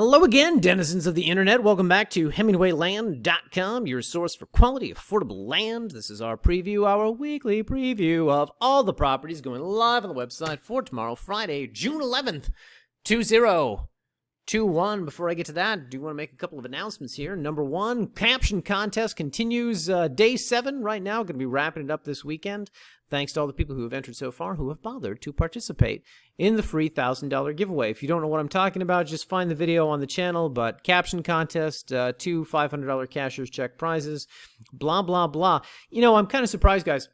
Hello again, denizens of the internet. Welcome back to HemingwayLand.com, your source for quality, affordable land. This is our preview, our weekly preview of all the properties going live on the website for tomorrow, Friday, June 11th, 2021. Before I get to that, I do want to make a couple of announcements here. Number one, caption contest continues day 7 right now. Going to be wrapping it up this weekend. Thanks to all the people who have entered so far who have bothered to participate in the free $1,000 giveaway. If you don't know what I'm talking about, just find the video on the channel. But caption contest, 2 $500 cashier's check prizes, blah, blah, blah. You know, I'm kind of surprised, guys,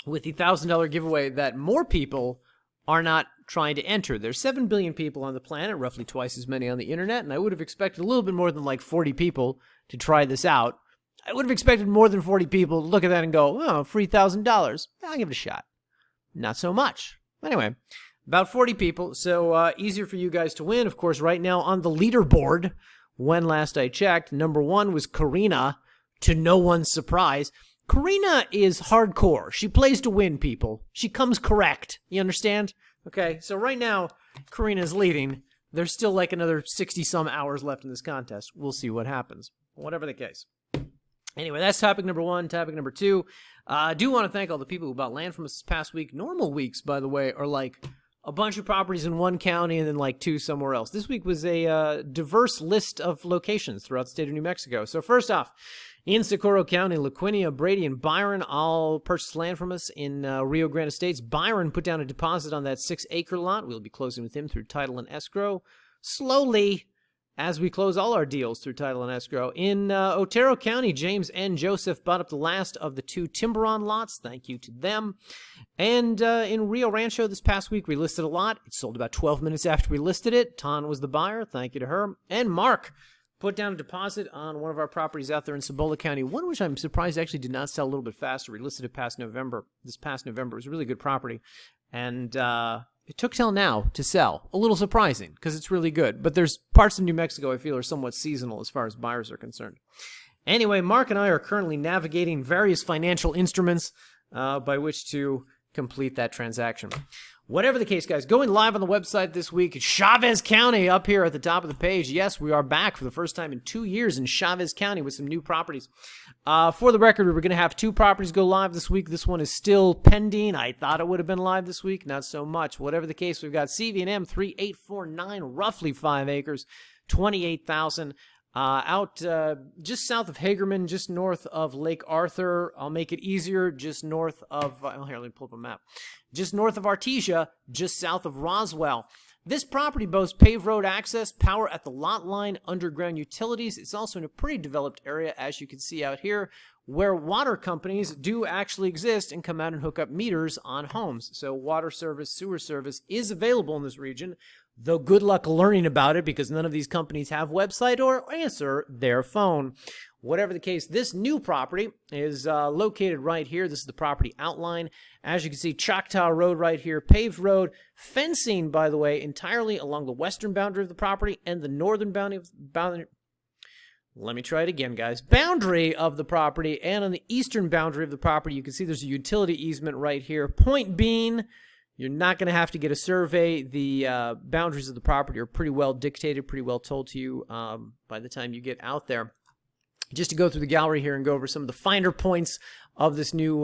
with the $1,000 giveaway that more people are not trying to enter. There's 7 billion people on the planet, roughly twice as many on the internet, and I would have expected a little bit more than like 40 people to try this out. I would have expected more than 40 people to look at that and go, oh, free $1,000. I'll give it a shot. Not so much. Anyway, about 40 people, so easier for you guys to win. Of course, right now on the leaderboard, when last I checked, number 1 was Karina, to no one's surprise. Karina is hardcore. She plays to win, people. She comes correct. You understand? Okay, so right now, Karina's leading. There's still like another 60-some hours left in this contest. We'll see what happens. Whatever the case. Anyway, that's topic number 1. Topic number 2, I do want to thank all the people who bought land from us this past week. Normal weeks, by the way, are like a bunch of properties in one county and then like 2 somewhere else. This week was a diverse list of locations throughout the state of New Mexico. So first off, in Socorro County, LaQuinia, Brady, and Byron all purchased land from us in Rio Grande Estates. Byron put down a deposit on that 6-acre lot. We'll be closing with him through title and escrow slowly, as we close all our deals through title and escrow. In Otero County, James and Joseph bought up the last of the 2 Timberon lots. Thank you to them. And in Rio Rancho this past week, we listed a lot. It sold about 12 minutes after we listed it. Ton was the buyer. Thank you to her. And Mark put down a deposit on one of our properties out there in Cibola County, one which I'm surprised actually did not sell a little bit faster. We listed it this past November. It was a really good property. And it took till now to sell. A little surprising, because it's really good. But there's parts of New Mexico I feel are somewhat seasonal as far as buyers are concerned. Anyway, Mark and I are currently navigating various financial instruments by which to complete that transaction. Whatever the case, guys, going live on the website this week, Chavez County up here at the top of the page. Yes, we are back for the first time in 2 years in Chavez County with some new properties. For the record, we were going to have 2 properties go live this week. This one is still pending. I thought it would have been live this week. Not so much. Whatever the case, we've got CV&M 3849, roughly 5 acres, 28,000. Out just south of Hagerman, just north of Lake Arthur. I'll make it easier, just north of, here, let me pull up a map. Just north of Artesia, just south of Roswell. This property boasts paved road access, power at the lot line, underground utilities. It's also in a pretty developed area, as you can see out here, where water companies do actually exist and come out and hook up meters on homes. So water service, sewer service is available in this region, though good luck learning about it because none of these companies have website or answer their phone. Whatever the case, this new property is located right here. This is the property outline. As you can see, Choctaw Road right here, paved road, fencing, by the way, entirely along the western boundary of the property and the northern boundary. Let me try it again, guys. Boundary of the property, and on the eastern boundary of the property, you can see there's a utility easement right here. Point being, you're not going to have to get a survey. The boundaries of the property are pretty well dictated, pretty well told to you by the time you get out there. Just to go through the gallery here and go over some of the finer points of this new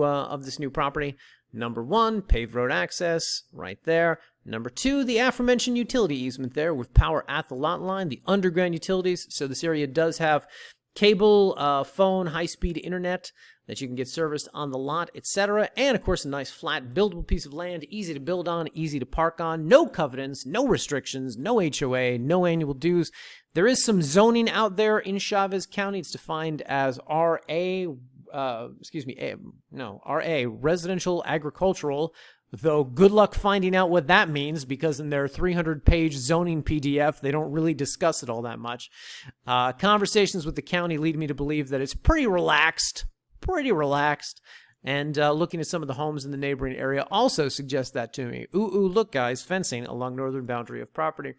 property. Number 1, paved road access right there. Number 2, the aforementioned utility easement there with power at the lot line, the underground utilities. So this area does have cable, phone, high-speed internet that you can get serviced on the lot, etc. And, of course, a nice flat buildable piece of land, easy to build on, easy to park on, no covenants, no restrictions, no HOA, no annual dues. There is some zoning out there in Chavez County. It's defined as RA, residential agricultural, though good luck finding out what that means because in their 300-page zoning PDF, they don't really discuss it all that much. Conversations with the county lead me to believe that it's pretty relaxed, and looking at some of the homes in the neighboring area also suggests that to me. Ooh, look, guys, fencing along northern boundary of property.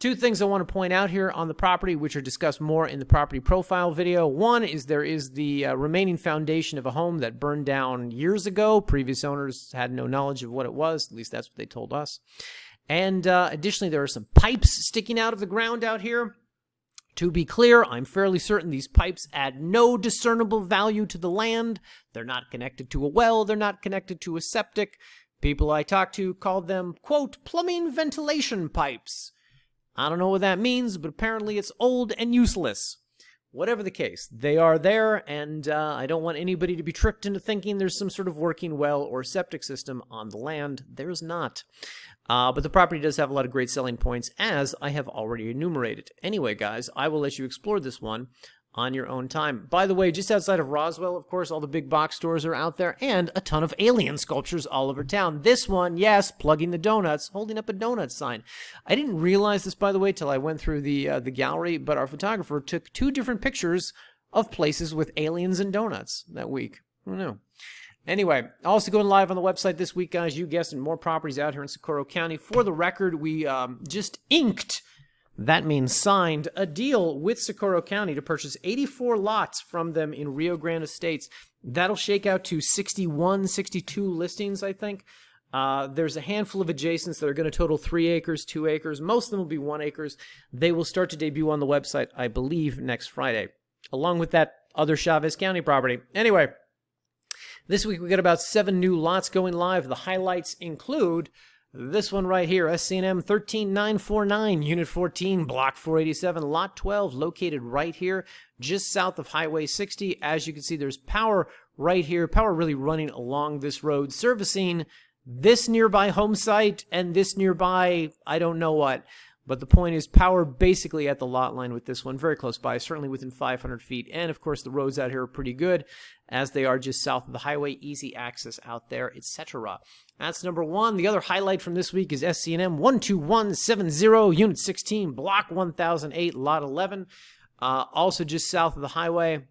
2 things I want to point out here on the property, which are discussed more in the property profile video. One is there is the remaining foundation of a home that burned down years ago. Previous owners had no knowledge of what it was. At least that's what they told us. And additionally, there are some pipes sticking out of the ground out here. To be clear, I'm fairly certain these pipes add no discernible value to the land. They're not connected to a well. They're not connected to a septic. People I talked to called them, quote, plumbing ventilation pipes. I don't know what that means, but apparently it's old and useless. Whatever the case, they are there, and I don't want anybody to be tricked into thinking there's some sort of working well or septic system on the land. There's not. But the property does have a lot of great selling points, as I have already enumerated. Anyway, guys, I will let you explore this one on your own time. By the way, just outside of Roswell, of course, all the big box stores are out there, and a ton of alien sculptures all over town. This one, yes, plugging the donuts, holding up a donut sign. I didn't realize this, by the way, till I went through the gallery, but our photographer took 2 different pictures of places with aliens and donuts that week. Who knew? Anyway, also going live on the website this week, guys. You guessed it, more properties out here in Socorro County. For the record, we just inked, that means signed, a deal with Socorro County to purchase 84 lots from them in Rio Grande Estates. That'll shake out to 61, 62 listings, I think. There's a handful of adjacents that are going to total 3 acres, 2 acres. Most of them will be 1 acres. They will start to debut on the website, I believe, next Friday, along with that other Chavez County property. Anyway, this week we got about 7 new lots going live. The highlights include this one right here, SCNM 13949, Unit 14, Block 487, Lot 12, located right here, just south of Highway 60. As you can see, there's power right here, power really running along this road, servicing this nearby home site and this nearby, I don't know what. But the point is, power basically at the lot line with this one, very close by, certainly within 500 feet. And, of course, the roads out here are pretty good, as they are just south of the highway, easy access out there, etc. That's number 1. The other highlight from this week is SCNM 12170, Unit 16, Block 1008, Lot 11, also just south of the highway.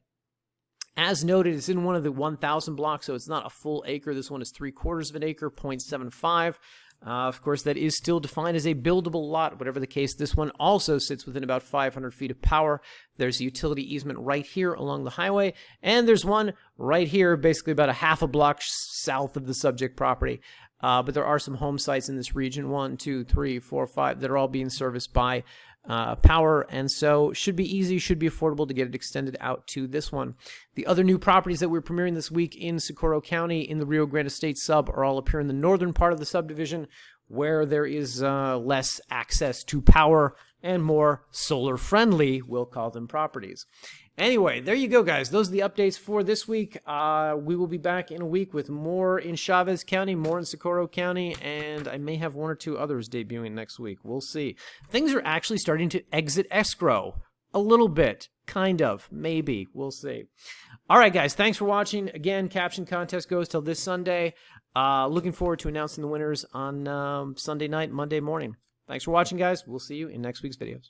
As noted, it's in one of the 1,000 blocks, so it's not a full acre. This one is 3/4 of an acre, 0.75. Of course, that is still defined as a buildable lot. Whatever the case, this one also sits within about 500 feet of power. There's a utility easement right here along the highway, and there's one right here, basically about a half a block south of the subject property. But there are some home sites in this region, 1, 2, 3, 4, 5, that are all being serviced by power, and so should be easy, should be affordable to get it extended out to this one. The other new properties that we're premiering this week in Socorro County in the Rio Grande State sub are all up here in the northern part of the subdivision, where there is less access to power and more solar-friendly, we'll call them, properties. Anyway, there you go, guys. Those are the updates for this week. We will be back in a week with more in Chavez County, more in Socorro County, and I may have 1 or 2 others debuting next week. We'll see. Things are actually starting to exit escrow. A little bit. Kind of. Maybe. We'll see. All right, guys. Thanks for watching. Again, caption contest goes till this Sunday. Looking forward to announcing the winners on Sunday night, Monday morning. Thanks for watching, guys. We'll see you in next week's videos.